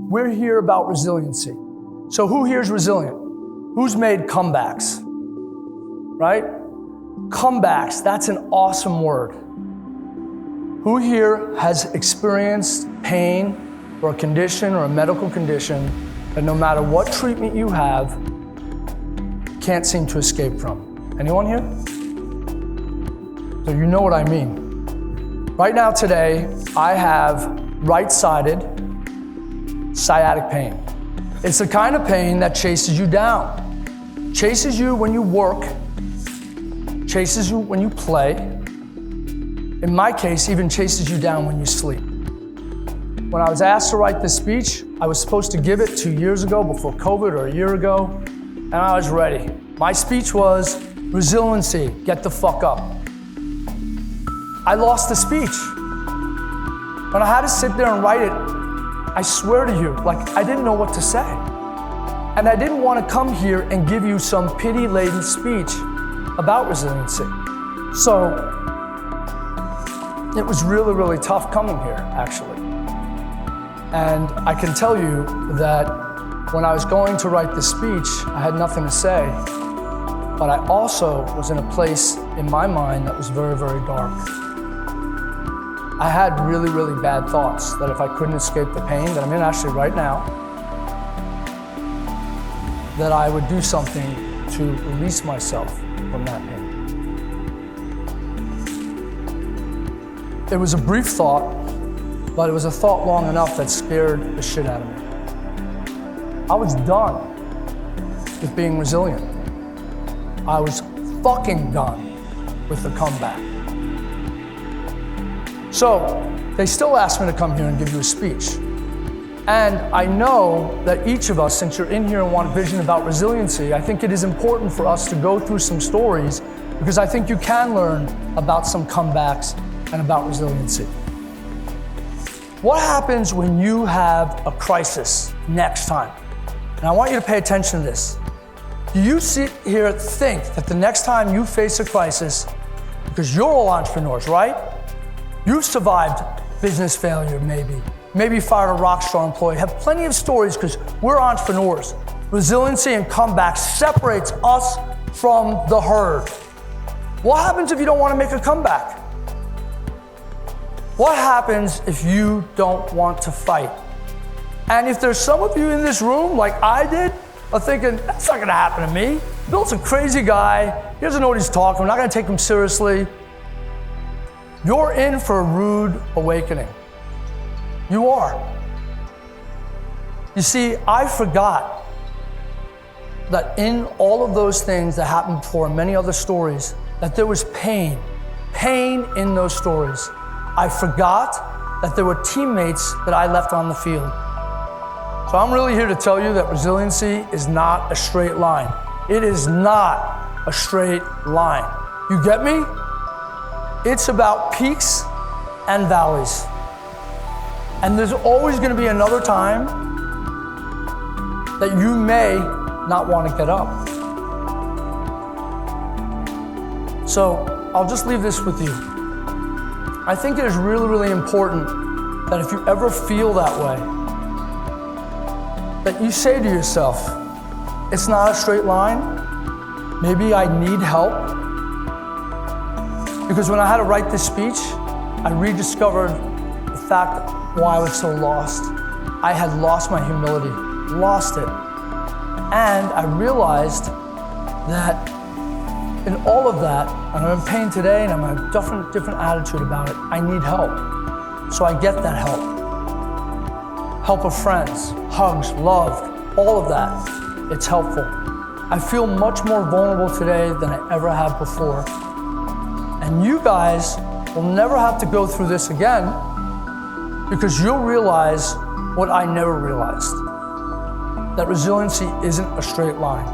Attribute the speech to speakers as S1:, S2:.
S1: We're here about resiliency. So who here is resilient? Who's made comebacks? Right? Comebacks, that's an awesome word. Who here has experienced pain or a condition or a medical condition that no matter what treatment you have, can't seem to escape from? Anyone here? So you know what I mean. Right now today, I have right-sided sciatic pain. It's the kind of pain that chases you down. Chases you when you work, chases you when you play. In my case, even chases you down when you sleep. When I was asked to write this speech, I was supposed to give it 2 years ago before COVID or a year ago, and I was ready. My speech was, resiliency, get the fuck up. I lost the speech. When I had to sit there and write it, I swear to you, like I didn't know what to say. And I didn't want to come here and give you some pity-laden speech about resiliency. So it was really, really tough coming here, actually. And I can tell you that when I was going to write this speech, I had nothing to say, but I also was in a place in my mind that was very, very dark. I had really, really bad thoughts that if I couldn't escape the pain that I'm in actually right now, that I would do something to release myself from that pain. It was a brief thought, but it was a thought long enough that scared the shit out of me. I was done with being resilient. I was fucking done with the comeback. So they still asked me to come here and give you a speech. And I know that each of us, since you're in here and want a vision about resiliency, I think it is important for us to go through some stories because I think you can learn about some comebacks and about resiliency. What happens when you have a crisis next time? And I want you to pay attention to this. Do you sit here and think that the next time you face a crisis, because you're all entrepreneurs, right? You've survived business failure, maybe fired a rockstar employee, have plenty of stories because we're entrepreneurs. Resiliency and comeback separates us from the herd. What happens if you don't want to make a comeback? What happens if you don't want to fight? And if there's some of you in this room, like I did, are thinking, that's not gonna happen to me. Bill's a crazy guy, he doesn't know what he's talking, I'm not gonna take him seriously. You're in for a rude awakening. You are. You see, I forgot that in all of those things that happened before, many other stories, that there was pain in those stories. I forgot that there were teammates that I left on the field. So I'm really here to tell you that resiliency is not a straight line. It is not a straight line. You get me? It's about peaks and valleys. And there's always going to be another time that you may not want to get up. So I'll just leave this with you. I think it is really, really important that if you ever feel that way, that you say to yourself, it's not a straight line. Maybe I need help. Because when I had to write this speech, I rediscovered the fact why I was so lost. I had lost my humility, lost it. And I realized that in all of that, and I'm in pain today and I'm in a different attitude about it, I need help. So I get that help. Help of friends, hugs, love, all of that, it's helpful. I feel much more vulnerable today than I ever have before. And you guys will never have to go through this again because you'll realize what I never realized, that resiliency isn't a straight line.